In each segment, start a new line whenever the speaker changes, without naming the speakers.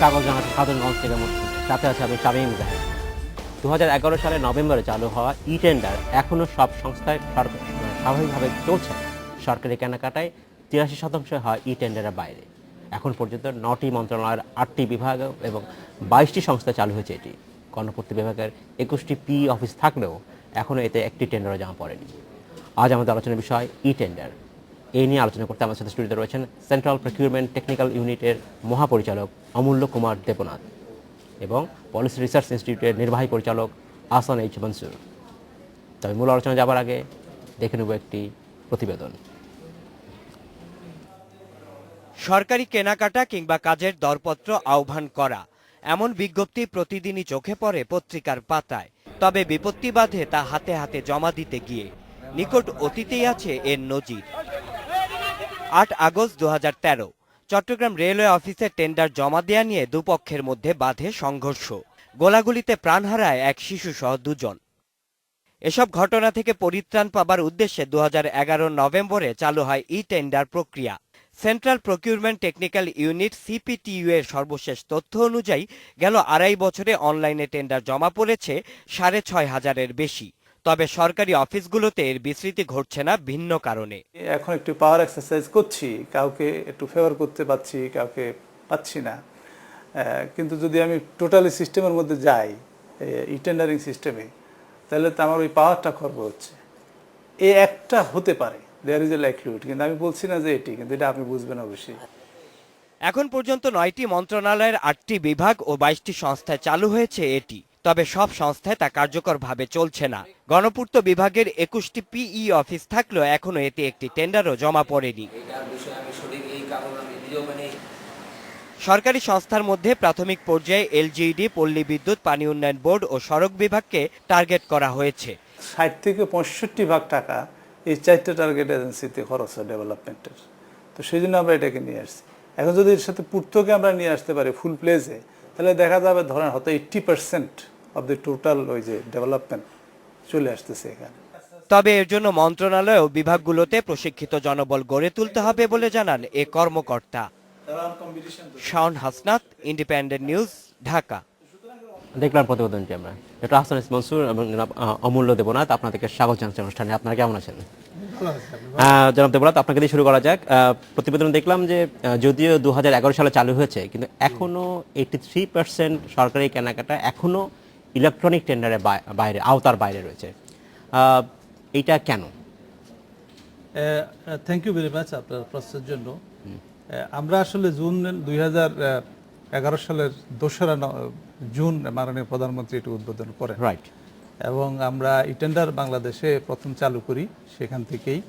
স্বাগত জানাচ্ছি সাধারণগঞ্জ থেকে সাথে আছে আমি শামীম জাহেদ। 2011 সালের নভেম্বরে চালু হওয়া ই টেন্ডার এখনও সব সংস্থায় স্বাভাবিকভাবে চলছে। সরকারি কেনাকাটায় 83% হয় ই টেন্ডারের বাইরে। এখন পর্যন্ত 9টি মন্ত্রণালয়ের 8টি বিভাগ এবং 22টি সংস্থায় চালু হয়েছে এটি। গণপূর্ত বিভাগের 21টি পি অফিস থাকলেও এখনও এতে একটি টেন্ডারও জমা পড়েনি। আজ আমাদের আলোচনার বিষয় ই টেন্ডার। এই নিয়ে আলোচনা করতে আমার সাথে স্টুডিওতে রয়েছেন সেন্ট্রাল প্রকিউরমেন্ট টেকনিক্যাল ইউনিটের মহাপরিচালক অমূল্য কুমার দেবনাথ এবং পলিসি রিসার্চ ইনস্টিটিউটের নির্বাহী পরিচালক আহসান এইচ মনসুর। তবে মূল আলোচনা যাবার আগে দেখে নেব একটি প্রতিবেদন।
সরকারি কেনাকাটা কিংবা কাজের দরপত্র আহ্বান করা, এমন বিজ্ঞপ্তি প্রতিদিনই চোখে পড়ে পত্রিকার পাতায়। তবে বিপত্তি বাধে তা হাতে হাতে জমা দিতে গিয়ে। নিকট অতীতেই আছে এর নজির। 8 আগস্ট 2013 চট্টগ্রাম রেলওয়ে অফিসে টেন্ডার জমা দেয়া নিয়ে দুপক্ষের মধ্যে বাধে সংঘর্ষ। গোলাগুলিতে প্রাণ হারায় এক শিশুসহ 2 জন। এসব ঘটনা থেকে পরিত্রাণ পাবার উদ্দেশ্যে 2011 নভেম্বরে চালু হয় ই টেন্ডার প্রক্রিয়া। সেন্ট্রাল প্রকিউরমেন্ট টেকনিক্যাল ইউনিট সিপিটিইউ এর সর্বশেষ তথ্য অনুযায়ী গেল 2.5 বছরে অনলাইনে টেন্ডার জমা পড়েছে 6,500-এর বেশি। তবে সরকারি অফিসগুলোতে এর বিস্তৃতি ঘটছে না ভিন্ন কারণে।
এখন একটু পাওয়ার এক্সারসাইজ করছি, কাউকে একটু ফেভার করতে পারছি, কাউকে পাচ্ছি না। কিন্তু যদি আমি টোটালি সিস্টেমের মধ্যে যাই, ই টেন্ডারিং সিস্টেমে, তাহলে তো আমার ওই পাওয়ারটা খর্ব হচ্ছে। এ একটা হতে পারে, দেয়ার ইজ এ লাইকলিহুড, কিন্তু আমি বলছি না যে এটি, কিন্তু এটা আপনি বুঝবেন অবশ্যই।
এখন পর্যন্ত 9টি মন্ত্রণালয়ের 8টি বিভাগ ও 22টি সংস্থায় চালু হয়েছে এটি। তবে সব সংস্থায় তা কার্যকরভাবে চলছে না। গণপূর্ত বিভাগের 21টি পিই অফিস থাকলেও এখনো এতে একটি টেন্ডারও জমা পড়েনি। সরকারি সংস্থার মধ্যে প্রাথমিক পর্যায়ে এলজিইডি, পল্লী বিদ্যুৎ, পানি উন্নয়ন বোর্ড ও সড়ক বিভাগকে টার্গেট করা হয়েছে।
60 থেকে 65% টাকা এই 4টা টার্গেট এজেন্সিতে খরচ হয় ডেভেলপমেন্টের। তো সেই জন্য আমরা এটাকে নিয়ে আসছি। এখন যদি এর সাথে পূর্তকে আমরা নিয়ে আসতে পারি ফুল প্লেজে, তাহলে দেখা যাবে ধরেন হয়তো 80% অফ দ্য টোটাল ওই যে ডেভেলপমেন্ট চলে আসতেছে এখানে।
তবে এর জন্য মন্ত্রণালয় ও বিভাগগুলোতে প্রশিক্ষিত জনবল গড়ে তুলতে হবে বলে জানান এ কর্মকর্তা। Shaon Hasnat, independent news, Dhaka.
দেখলাম প্রতিবেদনটি আমরা। ডক্টর আহসান এইচ মনসুর এবং অমূল্য দেবনাথ, আপনাদেরকে স্বাগত জানাচ্ছি অনুষ্ঠানে। আপনারা কেমন আছেন? জনাব দেবনাথ, আপনাকে দিয়ে শুরু করা যাক। প্রতিবেদন দেখলাম যে যদিও 2011 সালে চালু হয়েছে, কিন্তু এখনো 83% সরকারি কেনাকাটা এখনো ইলেকট্রনিক টেন্ডারের বাইরে, আওতার বাইরে রয়েছে। এইটা কেন?
থ্যাংক ইউ ভেরি মাচ আপনার প্রশ্নের জন্য। আমরা আসলে জুন 2011 সালের 2রা জুন মাননীয় প্রধানমন্ত্রী এটি উদ্বোধন করেন,
রাইট।
এবং আমরা ই টেন্ডার বাংলাদেশে প্রথম চালু করি সেখান থেকেই।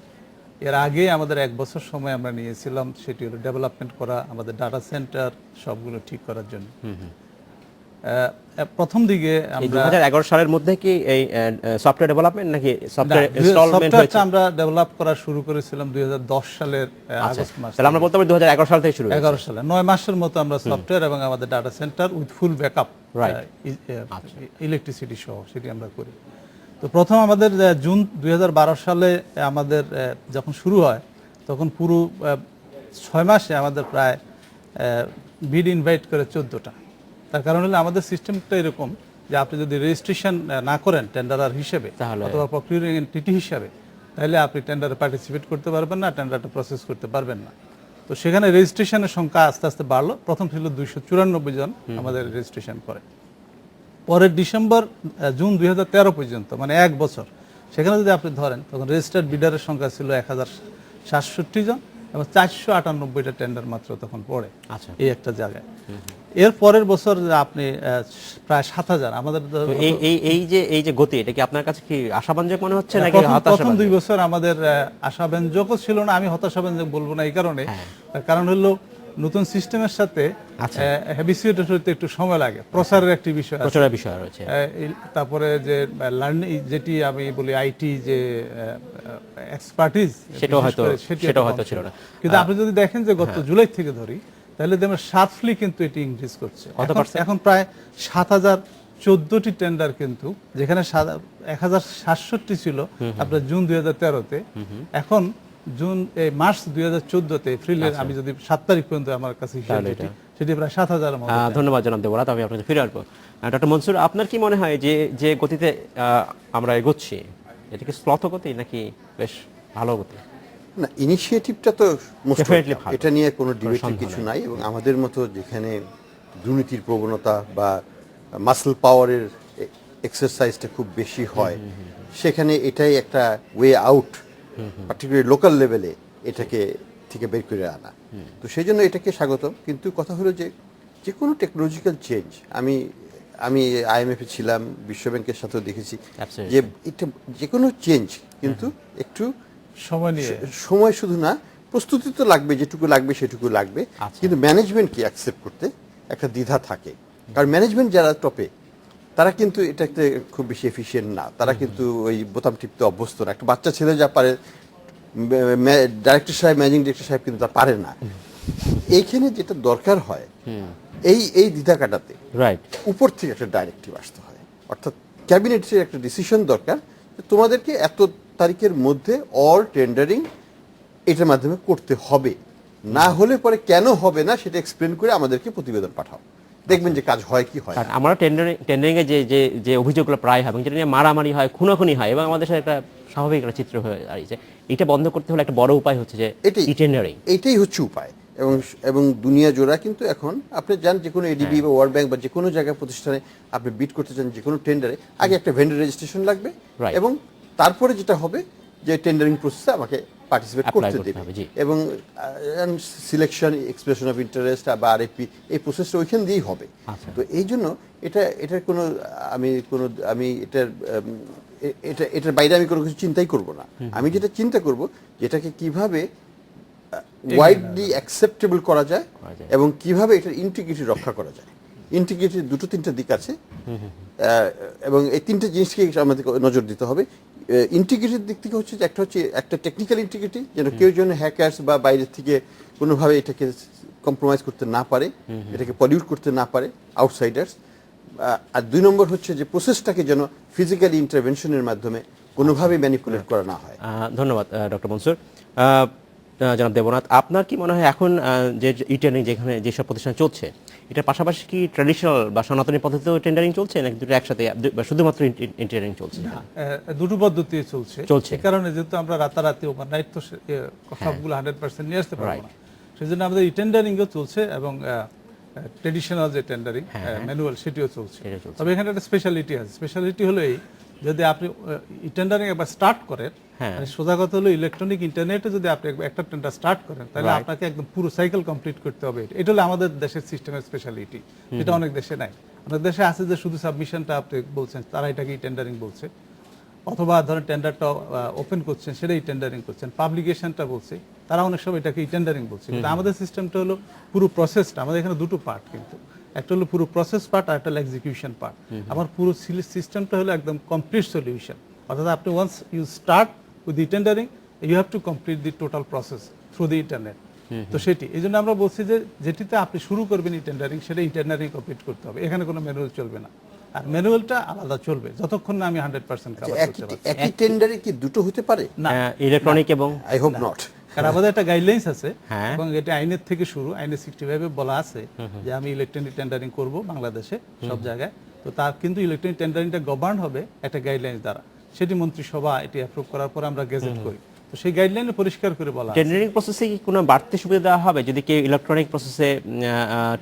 এর আগে আমাদের 1 বছর সময় আমরা নিয়েছিলাম, সেটি হলো ডেভেলপমেন্ট করা, আমাদের ডাটা সেন্টার সবগুলো ঠিক করার জন্য। প্রথম দিকে আমরা
2011 সালের মধ্যে কি এই সফটওয়্যার ডেভেলপমেন্ট নাকি সফটওয়্যার ইনস্টলমেন্ট হয়েছে?
আমরা ডেভেলপ করা শুরু করেছিলাম 2010 সালের আগস্ট মাসে।
তাহলে আমরা বলতে পারি 2011 সাল থেকে শুরু হয়েছে।
11 সালে 9 মাসের মতো আমরা সফটওয়্যার এবং আমাদের data centre with full backup electricity সহ সেটি আমরা করি। তো প্রথম আমাদের জুন 2012 সালে আমাদের যখন শুরু হয়, তখন পুরো 6 মাসে আমাদের প্রায় বিড ইনভাইট করে 14টা। তার কারণ হলো আমাদের সিস্টেমটা এরকম যে আপনি যদি রেজিস্ট্রেশন না করেন টেন্ডারার হিসেবে অথবা প্রকিউরিং এন্টিটি হিসেবে, তাহলে আপনি টেন্ডারে পার্টিসিপেট করতে পারবেন না, টেন্ডারটা প্রসেস করতে পারবেন না। তো সেখানে রেজিস্ট্রেশনের সংখ্যা আস্তে আস্তে বাড়লো। প্রথম ছিল 294 জন আমাদের রেজিস্ট্রেশন করে। পরের জুন 2013 পর্যন্ত, মানে 1 বছর, সেখানে যদি আপনি ধরেন তখন রেজিস্টার্ড বিডারের সংখ্যা ছিল 1067 জন এবং 498টা টেন্ডার মাত্র তখন পড়ে এই একটা জায়গায়। এর পরের বছর আপনি প্রায় 7,000 আমাদের।
এই যে গতি, এটা কি আপনার কাছে কি আশাব্যঞ্জক মনে হচ্ছে নাকি হতাশাব্যঞ্জক?
প্রথম 2 বছর আমাদের আশাব্যঞ্জকও ছিল না, আমি হতাশাব্যঞ্জক বলবো না। এই কারণে, কারণ হলো নতুন সিস্টেমের সাথে হ্যাবিচুয়েটেড হতে একটু সময় লাগে, প্রচারের একটি বিষয়
রয়েছে।
তারপরে যে লার্নিং, যেটি আমি বলি আইটি যে এক্সপার্টিজ, সেটাও হয়তো ছিল না। কিন্তু আপনি যদি দেখেন যে গত জুলাই থেকে ধরি, তাহলে দেখবেন শার্পলি কিন্তু এটি ইনক্রিজ করছে। এখন প্রায় 7,014টি টেন্ডার, কিন্তু যেখানে 1,067 ছিল আপনার জুন 2013-তে, এখন মার্চ 2014-তে এপ্রিলের আমি যদি 7 তারিখ পর্যন্ত আমার কাছে সেটি প্রায় 7,000-এর মতো।
ধন্যবাদ জনাব দেবরাত, আমি আপনাকে ফিরে আসবো। ডক্টর মনসুর, আপনার কি মনে হয় যে যে গতিতে আমরা এগোচ্ছি, এটা কি স্লথ গতি নাকি বেশ ভালো গতি?
না, ইনিশিয়েটিভটা তো most
Definitely
welcome।
ভালো।
এটা নিয়ে কোনো ডিবেটের
সন্দেহ
কিছু
নেই।
নাই, এবং আমাদের মতো যেখানে দুর্নীতির প্রবণতা বা মাসল পাওয়ারের এক্সারসাইজটা খুব বেশি হয়, সেখানে এটাই একটা ওয়ে আউট, পার্টিকুলার লোকাল লেভেলে এটাকে থেকে বের করে আনা। তো সেই জন্য এটাকে স্বাগতম। কিন্তু কথা হলো যে যে কোনো টেকনোলজিক্যাল চেঞ্জ, আমি IMF এ ছিলাম, বিশ্বব্যাংকের সাথেও দেখেছি
Absolutely.
যে এটা যে কোনো চেঞ্জ কিন্তু একটু
সময় নিয়ে
সময় শুধু না, প্রস্তুতি তো লাগবে, যেটুকু লাগবে সেটুকু লাগবে,
আচ্ছা।
কিন্তু ম্যানেজমেন্টকে অ্যাকসেপ্ট করতে একটা দ্বিধা থাকে। কারণ ম্যানেজমেন্ট যারা টপে, তারা কিন্তু এটাতে খুব বেশি এফিশিয়েন্ট না, তারা কিন্তু ওই বোতাম টিপতে অভ্যস্ত না। একটা বাচ্চা ছেলে যা পারে, ডাইরেক্টর সাহেব, ম্যানেজিং ডিরেক্টর সাহেব কিন্তু তা পারে না। এইখানে যেটা দরকার হয়, এই দ্বিধা কাটাতে
রাইট।
উপর থেকে একটা ডাইরেক্টিভ আসতে হয়, অর্থাৎ ক্যাবিনেটের একটা ডিসিশন দরকার যে তোমাদেরকে এত তারিখের মধ্যে অল টেন্ডারিং এটার মাধ্যমে করতে হবে, না হলে পরে কেন হবে না সেটা এক্সপ্লেন করে আমাদেরকে প্রতিবেদন পাঠাও, দেখবেন যে কাজ হয় কি হয় না।
কারণ আমরা টেন্ডারিং এ যে যে যে অভিযোগগুলো প্রায় হয় এবং যেটা নিয়ে মারামারি হয়, খুনাখুনি হয়, এবং আমাদের সাথে একটা স্বাভাবিক একটা চিত্র হয়ে দাঁড়িয়েছে। এটা বন্ধ করতে হলে একটা বড় উপায় হচ্ছে যে ই টেন্ডারিং।
এইটাই হচ্ছে উপায়। এবং দুনিয়া জোড়া কিন্তু এখন আপনি যান যে কোনো এডিবি বা ওয়ার্ল্ড ব্যাংক বা যে কোনো জায়গায় প্রতিষ্ঠানে আপনি বিড করতে চান, যে কোনো টেন্ডারে আগে একটা ভেন্ডর রেজিস্ট্রেশন লাগবে,
Right.
এবং তারপরে যেটা হবে যে টেন্ডারিং প্রসেসে আমাকে পার্টিসিপেট
Apply
করতে
করতে
দেবে,
হবে, জি।
এবং সিলেকশন, এক্সপ্রেশন অফ ইন্টারেস্ট বা RFP, এই প্রসেসটা ওইখান দিয়েই হবে।
আচ্ছা।
তো এই জন্য এটার কোনো আমি এটার বাইরে আমি কোনো কিছু চিন্তাই করব না। আমি যেটা চিন্তা করব, যেটাকে কিভাবে ওয়াইডলি অ্যাকসেপ্টেবল করা যায় এবং কিভাবে এটার ইন্টিগ্রিটি রক্ষা করা যায়। ইন্টিগ্রিটির দুটো তিনটা দিক আছে, এবং এই তিনটে জিনিসকে আমাদের নজর দিতে হবে। ইন্টিগ্রিটির দিক থেকে হচ্ছে যে একটা টেকনিক্যাল ইন্টিগ্রিটি, যেন কেউ যেন হ্যাকার্স বা বাইরের থেকে কোনোভাবে এটাকে কম্প্রোমাইজ করতে না পারে, এটাকে পলিউট করতে না পারে আউটসাইডার্স। আর 2 নম্বর হচ্ছে যে প্রসেসটাকে যেন ফিজিক্যাল ইন্টারভেনশনের মাধ্যমে কোনোভাবে ম্যানিপুলেট করা না হয়।
ধন্যবাদ ডক্টর মনসুর। জনাব দেবনাথ, আপনার কি মনে হয় এখন যে ই টেন্ডারিং যেখানে যেসব প্রতিষ্ঠান চলছে, এটার পাশাপাশি কি ট্র্যাডিশনাল বা সনাতনী পদ্ধতিতেও টেন্ডারিং চলছে, নাকি দুটো একসাথে বা শুধুমাত্র টেন্ডারিং চলছে?
দুটো পদ্ধতি চলছে।
চলছে।
এই কারণে যেহেতু আমরা রাতারাতি ওভারনাইট তো সবগুলো 100% নিয়ে আসতে পারবো না, সেই জন্য আমাদের টেন্ডারিংও চলছে, এবং ট্রেডিশনাল যে টেন্ডারিং ম্যানুয়াল সেটিও চলছে। তবে এখানে একটা স্পেশালিটি আছে। স্পেশালিটি হলো এই, যদি আপনি টেন্ডারিং একবার স্টার্ট করেন, মানে সোজা কথা হলো ইলেকট্রনিক ইন্টারনেটে যদি আপনি একটা টেন্ডার স্টার্ট করেন, তাহলে আপনাকে একদম পুরো সাইকেল কমপ্লিট করতে হবে। এটা হলো আমাদের দেশের সিস্টেমের স্পেশালিটি, যেটা অনেক দেশে নাই। আমাদের দেশে আছে যে শুধু সাবমিশনটা আপনি বলছেন, তারা এটাকে টেন্ডারিং বলছে, অথবা ধরেন টেন্ডারটা ওপেন করছেন, সেটাই টেন্ডারিং করছেন। পাবলিকেশনটা বলছে, তারা অনেক সময় এটাকে টেন্ডারিং বলছে। কিন্তু আমাদের সিস্টেমটা হলো পুরো প্রসেসটা, আমাদের এখানে দুটো পার্ট, কিন্তু একটা হলো পুরো প্রসেস পার্ট, আর একটা হলো এক্সিকিউশন পার্ট। আমার পুরো সিস্টেমটা হলো একদম কমপ্লিট সলিউশন, অর্থাৎ আপনি once you start with the tendering, you have to complete the total process through the internet. তো সেটি এই জন্য আমরা বলছি যে যেটিতে আপনি শুরু করবেন টেন্ডারিং, সেটা টেন্ডারিং কমপ্লিট করতে হবে, এখানে কোনো ম্যানুয়াল চলবে না। আর ম্যানুয়ালটা আলাদা চলবে যতক্ষণ না আমি 100% কভার করতে পারছি।
একই টেন্ডারে কি দুটো হতে পারে?
না,
ইলেকট্রনিক এবং
আই হোপ নট।
কারণ আমাদের একটা গাইডলাইন্স আছে,
হ্যাঁ।
এবং এটা আইনের থেকে শুরু, আইনে 65 বলা আছে যে আমি ইলেকট্রনিক টেন্ডারিং করব বাংলাদেশে সব জায়গায়। তো তার কিন্তু ইলেকট্রনিক টেন্ডারিংটা গভর্ন হবে একটা গাইডলাইন্স দ্বারা, সেটি মন্ত্রিসভা এটি অ্যাপ্রুভ করার পর আমরা গেজেট করি। তো সেই গাইডলাইনে পরিষ্কার করে বলা আছে।
টেন্ডারিং প্রসেসে কি কোনো বাড়তি সুবিধা দেওয়া হবে যদি কেউ ইলেকট্রনিক প্রসেসে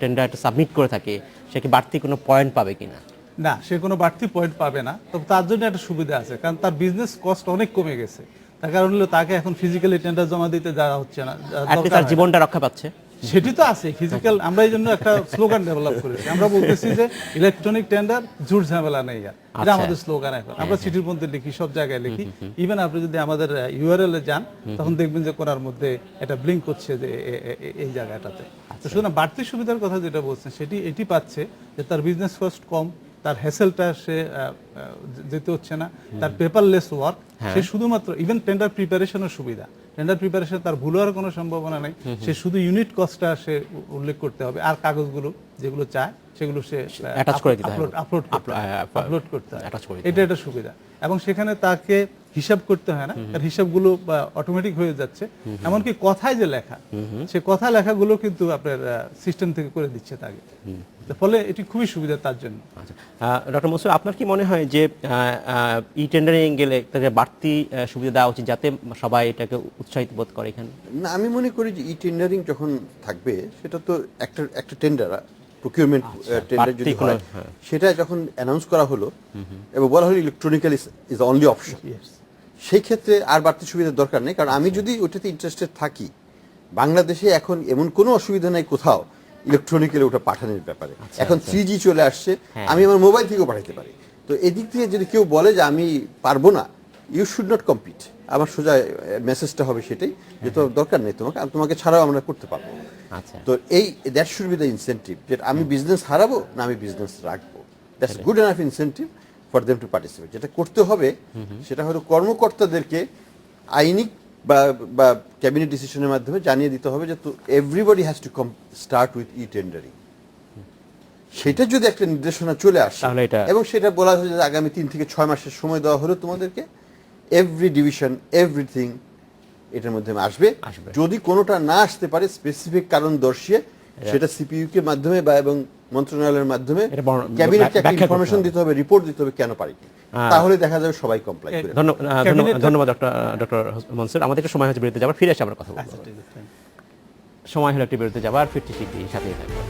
টেন্ডারটা সাবমিট করে থাকে, সে কি বাড়তি কোনো পয়েন্ট পাবে কিনা?
না, সে কোনো বাড়তি পয়েন্ট পাবে না, তবে তার জন্য একটা সুবিধা আছে, কারণ তার বিজনেস কস্ট অনেক কমে গেছে। তার কারণ হলো তাকে এখন ফিজিক্যালি টেন্ডার জমা দিতে যাওয়া হচ্ছে না,
আপনি তার জীবনটা রক্ষা পাচ্ছে।
সেটি তো আছে ফিজিক্যাল। আমরা এই জন্য একটা স্লোগান ডেভেলপ করেছি, আমরা বলতেছি যে ইলেকট্রনিক টেন্ডার ঝুট ঝামেলা নেই। এটা আমাদের স্লোগান এখন। আমরা চিঠির মধ্যে লিখি, সব জায়গায় লিখি। ইভেন আপনি যদি আমাদের URL এ যান, তখন দেখবেন যে কোনার মধ্যে এটা ব্লিঙ্ক করছে যে এই জায়গাটাতে। তো সুতরাং বাড়তি সুবিধার কথা যেটা বলছেন, সেটি এটি পাচ্ছে যে তার বিজনেস কস্ট কম, তার হ্যাসেলটা সে যেতে হচ্ছে না, তার পেপারলেস ওয়ার্ক, সে শুধুমাত্র ইভেন টেন্ডার প্রিপারেশনের সুবিধা, টেন্ডার প্রিপারেশন তার ভুল হওয়ার কোনো সম্ভাবনা নেই। সে শুধু ইউনিট কস্টটা সে উল্লেখ করতে হবে, আর কাগজগুলো যেগুলো চায় সেগুলো সে
অ্যাটাচ করে দিতে হবে,
আপলোড করতে হবে। এটা একটা সুবিধা। এবং সেখানে তাকে হিসাব করতে হয় না, তার হিসাবগুলো অটোমেটিক হয়ে যাচ্ছে। এমনকি কথায় যে লেখা, সে কথা লেখাগুলো কিন্তু আপনার সিস্টেম থেকে করে দিচ্ছে তাকে। ফলে এটি খুবই সুবিধা তার জন্য।
আচ্ছা, ডক্টর মনসুর, আপনার কি মনে হয় যে ই টেন্ডারিং গেলে তাকে বাড়তি সুবিধা দেওয়া উচিত যাতে সবাই এটাকে উৎসাহিত বোধ করে এখানে?
না, আমি মনে করি যে ই টেন্ডারিং যখন থাকবে সেটা তো একটা টেন্ডার, প্রকিউরমেন্ট টেন্ডার যদি
বাড়তি কোনো,
হয়,
হ্যাঁ।
সেটা যখন অ্যানাউন্স করা হলো এবং বলা হলো ইলেকট্রনিক্যালি ইজ অনলি অপশন, সেই ক্ষেত্রে আর বাড়তি সুবিধার দরকার নেই। কারণ আমি যদি ওটাতে ইন্টারেস্টেড থাকি, বাংলাদেশে এখন এমন কোনো অসুবিধা নেই কোথাও ইলেকট্রনিক্যালি ওটা পাঠানোর ব্যাপারে। এখন 3G চলে আসছে,
হ্যাঁ।
আমি আমার মোবাইল থেকেও পাঠাতে পারি। তো এদিক থেকে যদি কেউ বলে যে আমি পারবো না, ইউ শুড নট কম্পিট, আমার সোজা মেসেজটা হবে সেটাই যে তোমার দরকার নেই, তোমাকে ছাড়াও আমরা করতে পারবো।
আচ্ছা,
তো that should be the incentive, যে আমি বিজনেস হারাবো না আমি বিজনেস রাখবো। That's good enough incentive for them to participate. যেটা করতে হবে সেটা হলো কর্মকর্তাদেরকে আইনি বা ক্যাবিনেট ডিসিশনের মাধ্যমে জানিয়ে দিতে হবে যে everybody has to start with E tendering. সেটা যদি একটা নির্দেশনা চলে আসে
তাহলে এটা-
এবং সেটা বলা হয়েছে যে আগামী 3 থেকে 6 মাসের সময় দেওয়া হলো তোমাদেরকে, এভরি ডিভিশন এভরিথিং এটার মধ্যে আসবে। যদি কোনোটা না আসতে পারে স্পেসিফিক কারণ দর্শিয়ে সেটা সিপিইউ কে মাধ্যমে বা এবং মন্ত্রণালয়ের মাধ্যমে
এটা
ক্যাবিনেটকে একটা
ব্যাখ্যা করতে
ইনফরমেশন
হবে।
দিতে হবে, রিপোর্ট দিতে হবে কেন পারিনি। তাহলে দেখা যাবে সবাই কমপ্লাই করে।
ধন্যবাদ ডক্টর মনসুর। আমাদের একটু সময় হচ্ছে বিরতি যাবার, ফিরে এসে আমরা কথা বলবো। সময় হলো একটি বিরতি যাবার, ফিরতে শিখি, সাথেই থাকবো।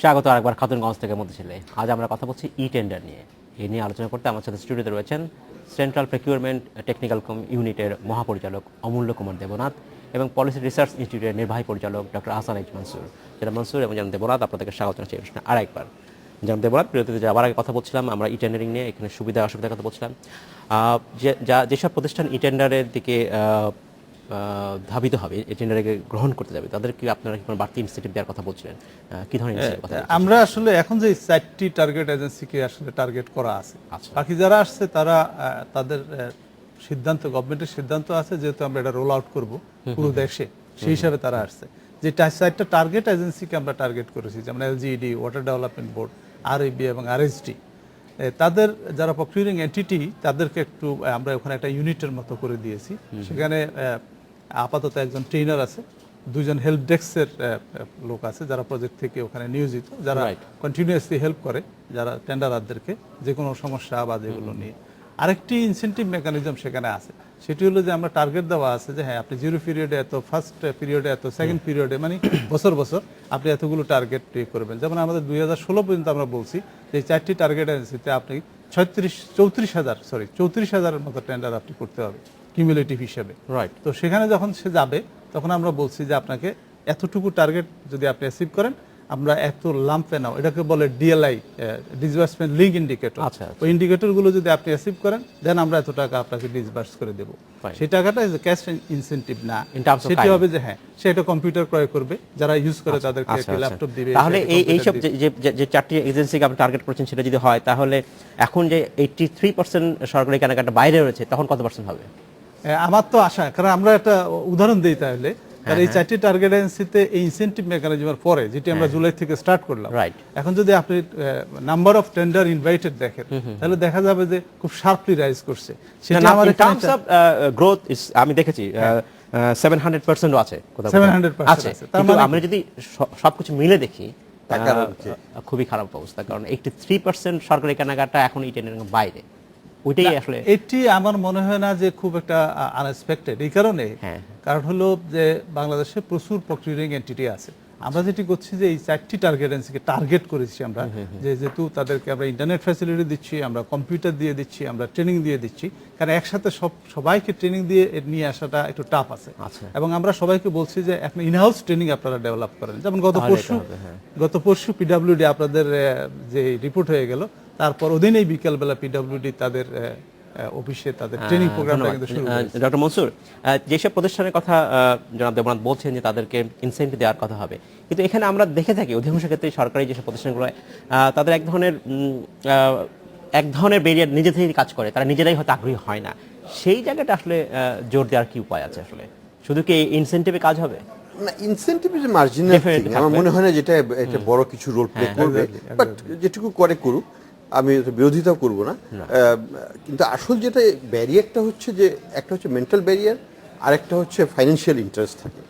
স্বাগত আরেকবার খাতুনগঞ্জ থেকে মধ্যে ছেলে। আজ আমরা কথা বলছি ই টেন্ডার নিয়ে। এই নিয়ে আলোচনা করতে আমার সাথে স্টুডিওতে রয়েছেন সেন্ট্রাল প্রকিউরমেন্ট টেকনিক্যাল ইউনিটের মহাপরিচালক অমূল্য কুমার দেবনাথ এবং পলিসি রিসার্চ ইনস্টিটিউটের নির্বাহী পরিচালক ডক্টর আহসান এইচ মনসুর। যারা মনসুর এবং জানান দেবনাথ, আপনাদেরকে স্বাগত জানাচ্ছি প্রশ্ন আরেকবার। জানান দেবনাথ, বিরতিতে যাওয়ার আগে কথা বলছিলাম আমরা ই টেন্ডারিং নিয়ে, এখানে সুবিধা অসুবিধার কথা বলছিলাম। যেসব প্রতিষ্ঠান ই টেন্ডারের দিকে ধাবিত হবে, এই টেন্ডারকে গ্রহণ করতে যাবে, তাদের কি আপনারা কি কোনো বাড়তি ইনসেন্টিভ দেওয়ার কথা বলছিলেন? কি ধরনের incentive কথা বলছেন?
আমরা আসলে এখন যে 4টি টার্গেট এজেন্সিকে আসলে টার্গেট করা আছে,
আচ্ছা।
বাকি যারা আসছে তারা তাদের সিদ্ধান্ত, গভর্নমেন্টের সিদ্ধান্ত আছে যেহেতু আমরা এটা রোল আউট করব পুরো দেশে, সেই হিসাবে তারা আসছে। যে 4টা টার্গেট এজেন্সিকে আমরা টার্গেট করেছি, যেমন এলজিইডি, ওয়াটার ডেভেলপমেন্ট বোর্ড, আরইবি এবং আরএসডি। তাদের যারা প্রকিউরিং এন্টিটি তাদেরকে একটু আমরা ওখানে একটা ইউনিটের মতো করে দিয়েছি। সেখানে আপাতত একজন ট্রেনার আছে, 2জন হেল্প ডেস্কের লোক আছে যারা প্রজেক্ট থেকে ওখানে নিয়োজিত, যারা কন্টিনিউয়াসলি হেল্প করে যারা টেন্ডারদেরকে যে কোনো সমস্যা বা যেগুলো নিয়ে। আরেকটি ইনসেন্টিভ মেকানিজম সেখানে আছে, সেটি হলো যে আমরা টার্গেট দেওয়া আছে যে হ্যাঁ আপনি 0 পিরিয়ডে এত, ফার্স্ট পিরিয়ডে এত, সেকেন্ড পিরিয়ডে, মানে বছর বছর আপনি এতগুলো টার্গেট করবেন। যেমন আমাদের 2016 পর্যন্ত আমরা বলছি যে 4টি টার্গেট এজেন্সিতে আপনি 34,000-এর মতো টেন্ডার আপনি করতে হবে কিউমুলেটিভ হিসেবে।
রাইট।
তো সেখানে যখন সে যাবে তখন আমরা বলছি যে আপনাকে এতটুকু টার্গেট যদি আপনি অ্যাচিভ করেন আমরা এত লাম্পে নাও, এটাকে বলে ডিএলআই, ডিসবার্সমেন্ট লিঙ্ক ইন্ডিকেটর।
আচ্ছা।
ওই ইন্ডিকেটরগুলো যদি আপনি অ্যাচিভ করেন দেন আমরা এত টাকা আপনাকে ডিসবার্স করে দেব।
Fine.
সেই টাকাটা ক্যাশ ইনসেন্টিভ না,
In terms of
সেটি
kind.
হবে যে হ্যাঁ সে একটা কম্পিউটার ক্রয় করবে, যারা ইউজ করে তাদেরকে
আচ্ছা,
একটা
আচ্ছা।
ল্যাপটপ দিবে।
তাহলে
একটা computer
এইসব
দিবে।
যে 4টি এজেন্সিকে আপনি টার্গেট করেছেন সেটা যদি হয়, তাহলে এখন যে 83% সরকারি কেনাকাটা বাইরে রয়েছে, তখন কত পার্সেন্ট হবে?
আমার তো আশা, কারণ আমরা একটা উদাহরণ দিই তাহলে, কারণ এই 4টি টার্গেট এজেন্সিতে এই ইনসেন্টিভ মেকানিজমের পরে যেটি আমরা জুলাই থেকে স্টার্ট করলাম,
Right.
এখন যদি আপনি নাম্বার অফ টেন্ডার ইনভাইটেড দেখেন তাহলে দেখা যাবে যে খুব শার্পলি রাইজ করছে। সেটা আমার
in terms of growth is, আমি দেখেছি 700% আছে কোথাও কোথাও।
700%
আছে।
আছে। তার
কিন্তু
মানে
আমরা যদি সবকিছু মিলে দেখি
টাকার হচ্ছে।
খুবই খারাপ অবস্থা, কারণ 83% সরকারি কেনাকাটা এখন ই টেন্ডারের বাইরে। ওইটাই আসলে
এটি আমার মনে হয় না যে খুব একটা আনএক্সপেক্টেড, এই কারণে
হ্যাঁ।
কারণ হলো যে বাংলাদেশে প্রচুর প্রকিউরিং এন্টিটি আছে। আমরা যেটি করছি যে এই 4টি টার্গেট এজেন্সিকে টার্গেট করেছি আমরা, যে যেহেতু তাদেরকে আমরা ইন্টারনেট ফ্যাসিলিটি দিচ্ছি, আমরা কম্পিউটার দিয়ে দিচ্ছি, আমরা ট্রেনিং দিয়ে দিচ্ছি, কারণ একসাথে সবাইকে ট্রেনিং দিয়ে নিয়ে আসাটা একটু টাফ আছে।
আচ্ছা।
এবং আমরা সবাইকে বলছি যে এখন ইনহাউস ট্রেনিং আপনারা ডেভেলপ করেন। যেমন গত পরশু পিডব্লিউডি আপনাদের যে রিপোর্ট হয়ে গেল, তারপর ওদিনেই বিকেলবেলা পিডব্লিউডি তাদের অফিসে তাদের ট্রেনিং প্রোগ্রামটা কিন্তু শুরু করেছে।
ডক্টর মনসুর, যেসব প্রতিষ্ঠানের কথা জনাব দেবনাথ বলছেন যে তাদেরকে ইনসেন্টিভ দেওয়ার কথা হবে, কিন্তু এখানে আমরা দেখে থাকি অধিকাংশ ক্ষেত্রে সরকারি যেসব প্রতিষ্ঠানগুলো তাদের এক ধরনের এক ধরনের ব্যারিয়ার নিজে থেকেই কাজ করে, তারা নিজেরাই হয়তো আগ্রহী হয় না, সেই জায়গাটা আসলে জোর দেওয়ার কি উপায় আছে আসলে? শুধু কি ইনসেন্টিভে কাজ হবে?
না, ইনসেন্টিভ ইজ মার্জিনাল
Definitely
আমার
থাকবে।
মনে হয় না যেটা এটা বড় কিছু রোল প্লে করবে, বাট যেটুকু করে করুক, আমি এর বিরোধিতাও করব না। কিন্তু আসল যেটা ব্যারিয়ারটা হচ্ছে যে একটা হচ্ছে মেন্টাল ব্যারিয়ার, আর একটা হচ্ছে ফাইন্যান্সিয়াল ইন্টারেস্ট থাকে।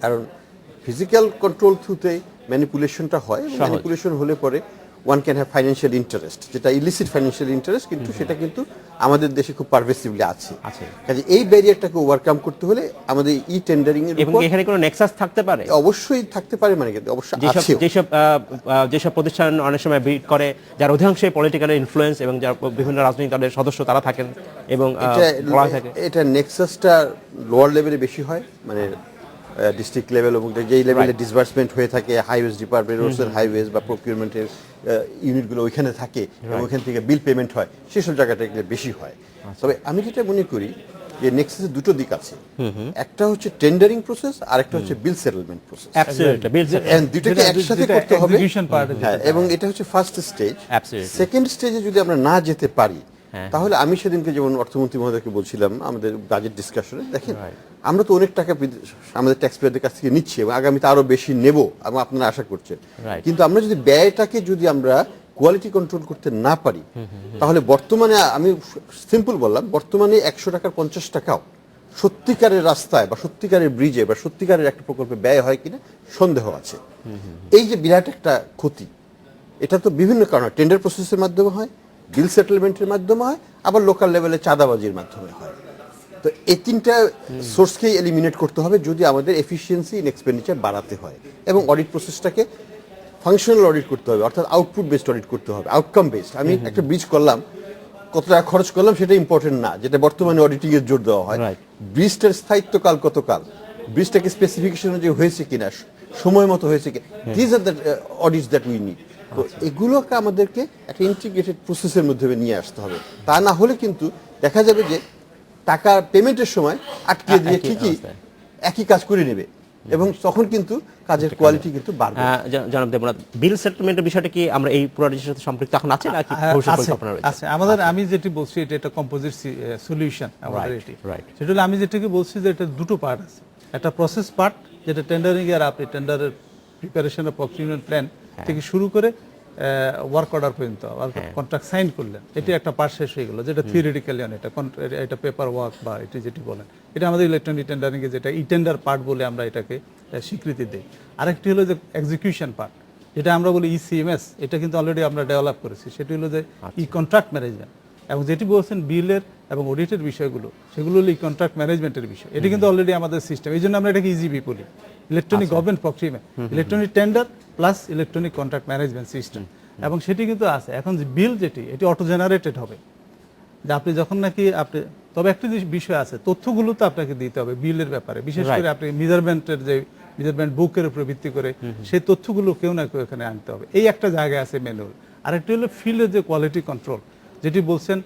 কারণ ফিজিক্যাল কন্ট্রোল থ্রুতে ম্যানিপুলেশনটা হয়, এবং ম্যানিপুলেশন হলে পরে one can have financial interest, যেটা ইলিসিট ফাইন্যান্সিয়াল ইন্টারেস্ট, কিন্তু সেটা কিন্তু আমাদের দেশে খুব পারভেসিভলি আছে। কাজে এই ব্যারিয়ারটাকে ওভারকাম করতে হলে আমাদের ই টেন্ডারিং এর
এবং
উপর
এখানে কোনো নেক্সাস থাকতে পারে?
অবশ্যই থাকতে পারে, মানে কিন্তু অবশ্যই আছে।
যেসব প্রতিষ্ঠান অনেক সময় বিড করে, যার অধিকাংশই পলিটিক্যাল ইনফ্লুয়েন্স এবং যার বিভিন্ন রাজনৈতিক দলের সদস্য তারা থাকেন, এবং বলা থাকে
এটা নেক্সাসটা লোয়ার লেভেলে বেশি হয়, মানে ডিস্ট্রিক্ট লেভেল, এবং যেই লেভেলে ডিসবার্সমেন্ট হয়ে থাকে highways department, roads and highways বা প্রকিউরমেন্টের ইউনিটগুলো ওইখানে থাকে, এবং ওইখান থেকে বিল পেমেন্ট হয়, সেসব জায়গাটা এগুলো বেশি হয়। তবে আমি যেটা মনে করি যে নেক্সাসের দুটো দিক আছে, একটা হচ্ছে টেন্ডারিং প্রসেস, আর একটা হচ্ছে bill settlement process.
Absolutely bill
and দুটোকে একসাথে করতে হবে।
এক্সিকিউশন পার্ট,
হ্যাঁ, এবং এটা হচ্ছে ফার্স্ট স্টেজ।
Absolutely.
সেকেন্ড স্টেজে যদি আমরা না যেতে পারি, তাহলে আমি সেদিনকে যেমন অর্থমন্ত্রী মহোদয়কে বলছিলাম আমাদের বাজেট ডিসকাশনে, দেখেন আমরা তো অনেক টাকা আমাদের ট্যাক্স পেয়ারদের কাছ থেকে নিচ্ছি, এবং আগামীতে আরো বেশি নেব, এবং আপনারা আশা করছেন। কিন্তু আমরা যদি ব্যয়টাকে যদি আমরা কোয়ালিটি কন্ট্রোল করতে না পারি, তাহলে বর্তমানে আমি সিম্পল বললাম, বর্তমানে 100 টাকার 50 টাকাও সত্যিকারের রাস্তায় বা সত্যিকারের ব্রিজে বা সত্যিকারের একটা প্রকল্পে ব্যয় হয় কিনা সন্দেহ আছে। এই যে বিরাট একটা ক্ষতি, এটা তো বিভিন্ন কারণে, টেন্ডার প্রসেসের মাধ্যমে হয়, বিল সেটেলমেন্টের মাধ্যমে হয়, আবার লোকাল লেভেলে চাঁদাবাজির মাধ্যমে হয়। তো এই তিনটা সোর্সকেই এলিমিনেট করতে হবে যদি আমাদের এফিসিয়েন্সি ইন এক্সপেন্ডিচার বাড়াতে হয়, এবং অডিট প্রসেসটাকে ফাংশনাল অডিট করতে হবে, অর্থাৎ আউটপুট বেসড অডিট করতে হবে, আউটকাম বেসড। আমি একটা ব্রিজ করলাম, কত টাকা খরচ করলাম সেটা ইম্পর্টেন্ট না, যেটা বর্তমানে অডিটিং এর জোর দেওয়া হয়। ব্রিজটার স্থায়িত্বকাল কতকাল, ব্রিজটাকে স্পেসিফিকেশন অনুযায়ী হয়েছে কিনা, সময় মতো হয়েছে কিনা, this are the audits that we need. তো এগুলোকে আমাদেরকে একটা ইন্টিগ্রেটেড প্রসেসের মধ্যে নিয়ে আসতে হবে। তা না হলে কিন্তু দেখা যাবে যে টাকা পেমেন্টের সময় আটকে দিয়ে ঠিকই একই কাজ করে নেবে, এবং তখন কিন্তু কাজের কোয়ালিটি কিন্তু বাড়বে।
জনাব দেবনাথ, বিল সেটেলমেন্টের বিষয়টা কি আমরা এই প্রোডাক্টের সাথে সম্পৃক্ত এখন আছে নাকি ভবিষ্যৎ পরিকল্পনা রয়েছে?
আছে আমাদের। আমি যেটি বলছি এটা একটা কম্পোজিট সলিউশন আমাদের এটি। সেটা হলো আমি যেটাকে বলছি যে এটা দুটো পার্ট আছে, একটা প্রসেস পার্ট যেটা টেন্ডারিং এর, আপনি টেন্ডারের প্রিপারেশন অফ প্রকিউরমেন্ট প্ল্যান থেকে শুরু করে ওয়ার্ক অর্ডার পর্যন্ত কন্ট্রাক্ট সাইন করলেন, এটি একটা পার্ট শেষ হয়ে গেল, যেটা থিওরিটিক্যালি এটা পেপার ওয়ার্ক বা এটি যেটি বলেন, এটা আমাদের ইলেকট্রনিক টেন্ডারিং এ যেটা ই টেন্ডার পার্ট বলে আমরা এটাকে স্বীকৃতি দিই। আরেকটি হলো যে এক্সিকিউশন পার্ট, যেটা আমরা বলি ইসিএমএস, এটা কিন্তু অলরেডি আমরা ডেভেলপ করেছি, সেটি হলো যে ই কন্ট্রাক্ট ম্যানেজমেন্ট, এবং যেটি বলছেন বিলের এবং অডিটের বিষয়গুলো, সেগুলো হলো ই কন্ট্রাক্ট ম্যানেজমেন্টের বিষয়। এটি কিন্তু অলরেডি আমাদের সিস্টেম, এই জন্য আমরা এটাকে ইজিবি বলি, electronic government procurement, electronic tender plus electronic contract management system, এবং সেটি কিন্তু আছে। এখন যে বিল যেটি, এটি অটো জেনারেটেড হবে, যে আপনি যখন নাকি আপনি, তবে একটি বিষয় আছে, তথ্যগুলো তো আপনাকে দিতে হবে বিলের ব্যাপারে, বিশেষ করে আপনি মেজারমেন্টের যে মেজারমেন্ট বুকের উপর ভিত্তি করে সেই তথ্যগুলো কেউ না কেউ এখানে আনতে হবে, এই একটা জায়গায় আছে ম্যানুয়াল। আরেকটি হলো ফিল্ডের যে কোয়ালিটি কন্ট্রোল যেটি বলছেন,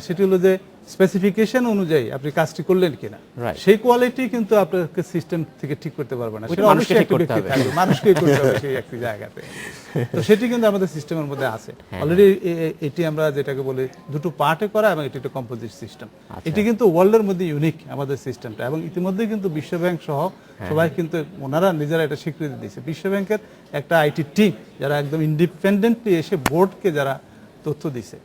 সেটি হলো যে স্পেসিফিকেশন অনুযায়ী আপনি কাজটি করলেন কিনা, সেই কোয়ালিটি কিন্তু আপনাকে সিস্টেম থেকে ঠিক করতে পারবে না, সেটা অবশ্যই একটা ব্যক্তি থাকবে, মানুষকেই করতে হবে সেই একটি জায়গাতে। তো সেটি কিন্তু আমাদের সিস্টেমের মধ্যে আছে অলরেডি। এটি আমরা যেটাকে বলি দুটো পার্টে করা, এবং এটি একটা কম্পোজিট সিস্টেম। এটি কিন্তু ওয়ার্ল্ডের মধ্যে ইউনিক আমাদের সিস্টেমটা, এবং ইতিমধ্যে কিন্তু বিশ্বব্যাংক সহ সবাই কিন্তু ওনারা নিজেরা এটা স্বীকৃতি দিয়েছে। বিশ্বব্যাংকের একটা আইটি টিম যারা একদম ইন্ডিপেন্ডেন্টলি এসে বোর্ডকে যারা তথ্য দিছে,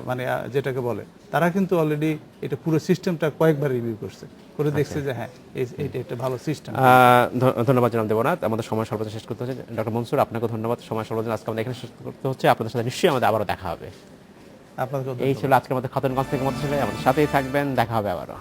মানে যেটাকে বলে, তারা কিন্তু অলরেডি এটা পুরো সিস্টেমটা কয়েকবার রিভিউ করছে, করে দেখছে যে হ্যাঁ এটা একটা ভালো সিস্টেম।
ধন্যবাদ জানাব দেবনাথ, আমাদের সময় সর্বদা শেষ করতে হচ্ছে। ডক্টর মনসুর, আপনাকে ধন্যবাদ, সময় সর্বদা আজকে আমাদের এখানে শেষ করতে হচ্ছে। আপনাদের সাথে নিশ্চয়ই আমাদের আবারও দেখা হবে।
আপনাদের
এই ছিল আজকে আমাদের খাতুনগঞ্জ থেকে মতো ছিল, আমাদের সাথেই থাকবেন, দেখা হবে আবারও।